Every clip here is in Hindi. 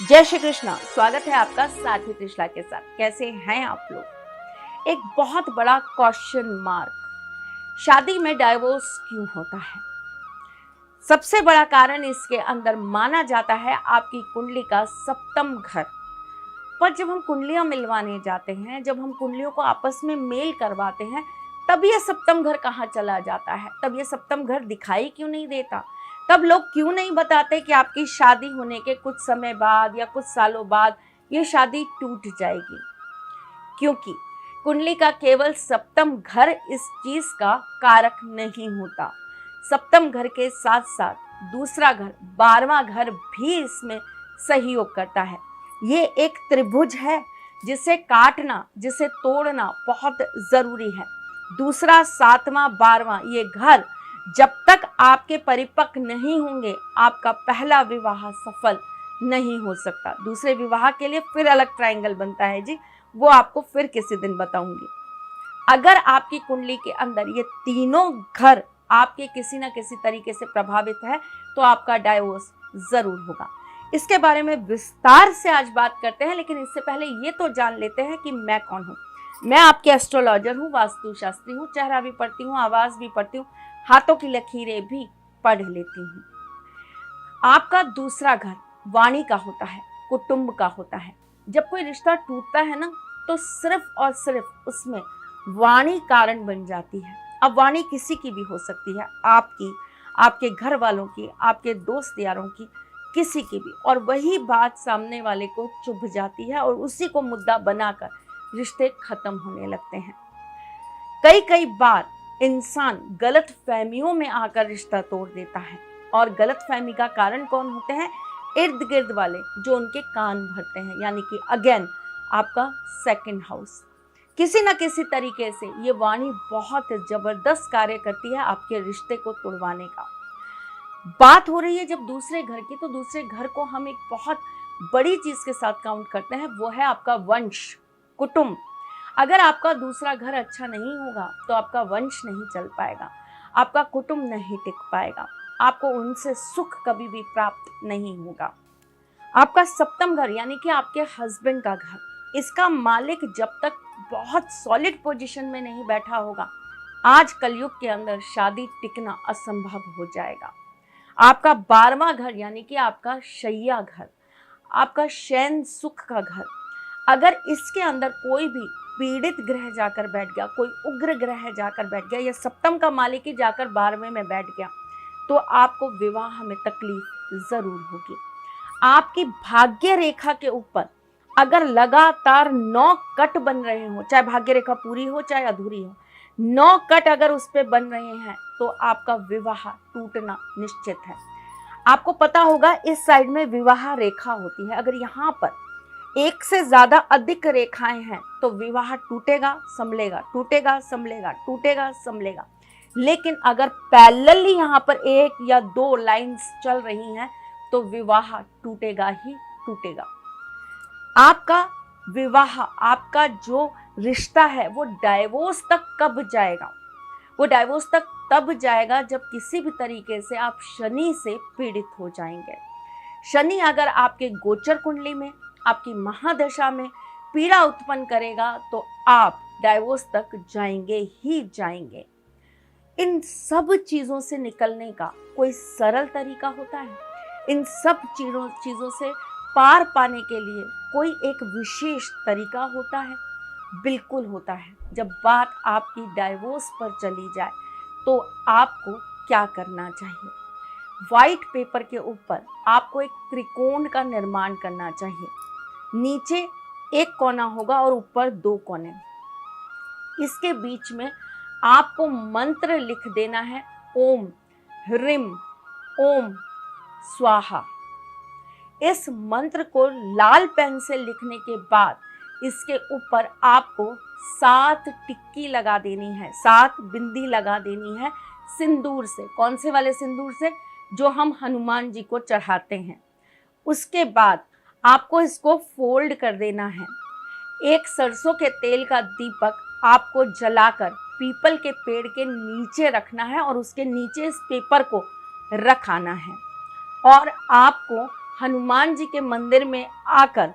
जय श्री कृष्णा। स्वागत है आपका साथी त्रिशला के साथ। कैसे हैं आप लोग? एक बहुत बड़ा क्वेश्चन मार्क, शादी में डाइवोर्स क्यों होता है? सबसे बड़ा कारण इसके अंदर माना जाता है आपकी कुंडली का सप्तम घर। पर जब हम कुंडलियां मिलवाने जाते हैं, जब हम कुंडलियों को आपस में मेल करवाते हैं, तब ये सप्तम घर कहाँ चला जाता है? तब ये सप्तम घर दिखाई क्यों नहीं देता? तब लोग क्यों नहीं बताते कि आपकी शादी होने के कुछ समय बाद या कुछ सालों बाद ये शादी टूट जाएगी? क्योंकि कुंडली का केवल सप्तम घर इस चीज का कारक नहीं होता। सप्तम घर के साथ साथ दूसरा घर, 12वां घर भी इसमें सहयोग करता है। ये एक त्रिभुज है जिसे काटना, जिसे तोड़ना बहुत जरूरी है। दूसरा, 7वां, 12वां ये घर जब तक आपके परिपक्व नहीं होंगे, आपका पहला विवाह सफल नहीं हो सकता। दूसरे विवाह के लिए फिर अलग ट्रायंगल बनता है जी, वो आपको फिर किसी दिन बताऊंगी। अगर आपकी कुंडली के अंदर ये तीनों घर आपके किसी ना किसी तरीके से प्रभावित है तो आपका डाइवोर्स जरूर होगा। इसके बारे में विस्तार से आज बात करते हैं, लेकिन इससे पहले ये तो जान लेते हैं कि मैं कौन हूँ। मैं आपकी एस्ट्रोलॉजर हूँ, वास्तुशास्त्री हूँ, चेहरा भी पढ़ती हूँ, आवाज भी पढ़ती हूँ, हाथों की लकीरें भी पढ़ लेती हूँ। आपका दूसरा घर वाणी का होता है, कुटुंब का होता है। जब कोई रिश्ता टूटता है ना, तो सिर्फ और सिर्फ उसमें वाणी कारण बन जाती है। अब वाणी किसी की भी हो सकती है, आपकी, आपके घर वालों की, आपके दोस्त यारों की, किसी की भी, और वही बात सामने वाले को चुभ जाती है और उसी को मुद्दा बनाकर रिश्ते खत्म होने लगते हैं। कई कई बार इंसान गलत फहमियों में आकर रिश्ता तोड़ देता है, और गलत फहमी का कारण कौन होते हैं? इर्द गिर्द वाले जो उनके कान भरते हैं, यानी कि अगेन आपका सेकंड हाउस। किसी न किसी तरीके से ये वाणी बहुत जबरदस्त कार्य करती है आपके रिश्ते को तोड़वाने का। बात हो रही है जब दूसरे घर की, तो दूसरे घर को हम एक बहुत बड़ी चीज के साथ काउंट करते हैं, वो है आपका वंश, कुटुंब। अगर आपका दूसरा घर अच्छा नहीं होगा तो आपका वंश नहीं चल पाएगा, आपका कुटुंब नहीं टिक पाएगा, आपको उनसे सुख कभी भी प्राप्त नहीं होगा। आपका सप्तम घर यानी कि आपके हस्बैंड का घर, इसका मालिक जब तक बहुत सॉलिड पोजीशन में नहीं बैठा होगा, आज कलयुग के अंदर शादी टिकना असंभव हो जाएगा। आपका 12वां घर यानी कि आपका शैया घर, आपका शयन सुख का घर, अगर इसके अंदर कोई भी पीड़ित ग्रह जाकर बैठ गया, कोई उग्र ग्रह जाकर बैठ गया, या सप्तम का मालिक ही जाकर 12वें में बैठ गया, तो आपको विवाह में तकलीफ जरूर होगी। आपकी भाग्य रेखा के ऊपर अगर लगातार 9 कट बन रहे हो, चाहे भाग्य रेखा पूरी हो चाहे अधूरी हो, 9 कट अगर उस पे बन रहे हैं, तो आपका विवाह टूटना निश्चित है। आपको पता होगा इस साइड में विवाह रेखा होती है, अगर यहाँ पर एक से ज्यादा अधिक रेखाएं हैं तो विवाह टूटेगा संभलेगा, टूटेगा संभलेगा, टूटेगा संभलेगा। लेकिन अगर पैरेलली यहाँ पर 1 या 2 लाइंस चल रही हैं तो विवाह टूटेगा ही टूटेगा। आपका विवाह, आपका जो रिश्ता है वो डाइवोर्स तक कब जाएगा? वो डाइवोर्स तक तब जाएगा जब किसी भी तरीके से आप शनि से पीड़ित हो जाएंगे। शनि अगर आपके गोचर कुंडली में, आपकी महादशा में पीड़ा उत्पन्न करेगा तो आप डाइवोर्स तक जाएंगे ही जाएंगे। इन सब चीजों से निकलने का कोई सरल तरीका होता है? इन सब चीजों से पार पाने के लिए कोई एक विशेष तरीका होता है? बिल्कुल होता है। जब बात आपकी डाइवोर्स पर चली जाए तो आपको क्या करना चाहिए? व्हाइट पेपर के ऊपर आपको एक त्रिकोण का निर्माण करना चाहिए। नीचे एक कोना होगा और ऊपर 2 कोने। इसके बीच में आपको मंत्र लिख देना है, ओम ह्रीम ओम स्वाहा। इस मंत्र को लाल पेन से लिखने के बाद इसके ऊपर आपको 7 टिक्की लगा देनी है, 7 बिंदी लगा देनी है सिंदूर से। कौन से वाले सिंदूर से? जो हम हनुमान जी को चढ़ाते हैं। उसके बाद आपको इसको फोल्ड कर देना है। एक सरसों के तेल का दीपक आपको जलाकर पीपल के पेड़ के नीचे रखना है और उसके नीचे इस पेपर को रखाना है। और आपको हनुमान जी के मंदिर में आकर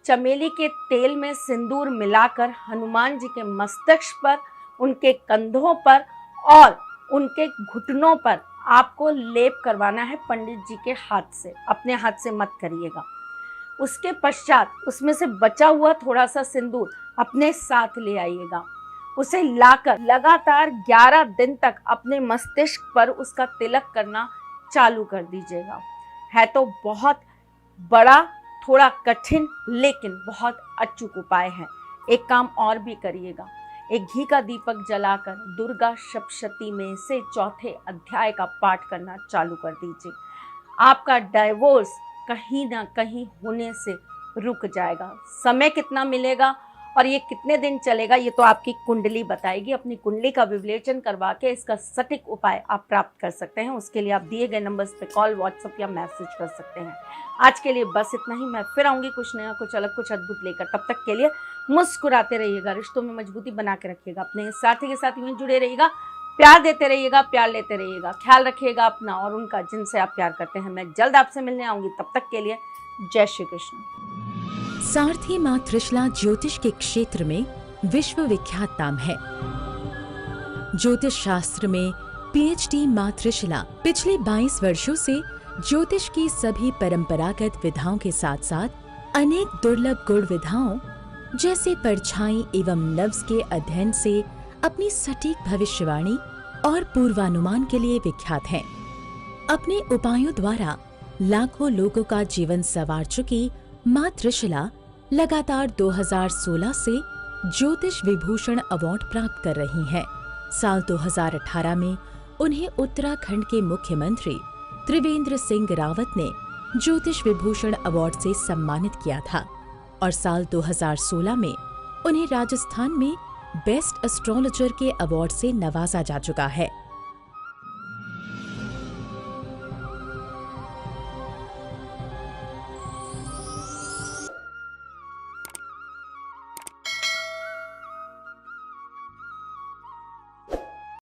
चमेली के तेल में सिंदूर मिलाकर हनुमान जी के मस्तक पर, उनके कंधों पर और उनके घुटनों पर आपको लेप करवाना है पंडित जी के हाथ से, अपने हाथ से मत करिएगा। उसके पश्चात उसमें से बचा हुआ थोड़ा सा सिंदूर अपने साथ ले आइएगा। उसे लाकर लगातार 11 दिन तक अपने मस्तिष्क पर उसका तिलक करना चालू कर दीजिएगा। है तो बहुत बड़ा, थोड़ा कठिन, लेकिन बहुत अचूक उपाय है। एक काम और भी करिएगा, एक घी का दीपक जलाकर दुर्गा सप्तशती में से चौथे अध्याय का पाठ करना चालू कर दीजिए। आपका डाइवोर्स कहीं ना कहीं होने से रुक जाएगा। समय कितना मिलेगा और ये कितने दिन चलेगा, ये तो आपकी कुंडली बताएगी। अपनी कुंडली का विश्लेषण करवा के इसका सटीक उपाय आप प्राप्त कर सकते हैं। उसके लिए आप दिए गए नंबर्स पे कॉल, व्हाट्सएप या मैसेज कर सकते हैं। आज के लिए बस इतना ही। मैं फिर आऊँगी कुछ नया, कुछ अलग, कुछ अद्भुत लेकर। तब तक के लिए मुस्कुराते रहिएगा, रिश्तों में मजबूती बना के रखिएगा, अपने साथी के साथ यूं जुड़े रहिएगा, प्यार देते रहिएगा, प्यार लेते रहिएगा, ख्याल रखिएगा अपना और उनका जिनसे आप प्यार करते हैं। मैं जल्द आपसे मिलने आऊँगी। तब तक के लिए जय श्री कृष्ण। सारथी मां त्रिशला ज्योतिष के क्षेत्र में विश्व विख्यात नाम है। ज्योतिष शास्त्र में पीएचडी मां त्रिशला पिछले 22 वर्षों से ज्योतिष की सभी परंपरागत विधाओं के साथ साथ अनेक दुर्लभ गुण विधाओं जैसे परछाई एवं नव्स के अध्ययन से अपनी सटीक भविष्यवाणी और पूर्वानुमान के लिए विख्यात हैं। अपने उपायों द्वारा लाखों लोगों का जीवन संवार चुकी मां त्रिशला लगातार 2016 से ज्योतिष विभूषण अवार्ड प्राप्त कर रही हैं। साल 2018 में उन्हें उत्तराखंड के मुख्यमंत्री त्रिवेंद्र सिंह रावत ने ज्योतिष विभूषण अवार्ड से सम्मानित किया था और साल 2016 में उन्हें राजस्थान में बेस्ट एस्ट्रोलॉजर के अवार्ड से नवाजा जा चुका है।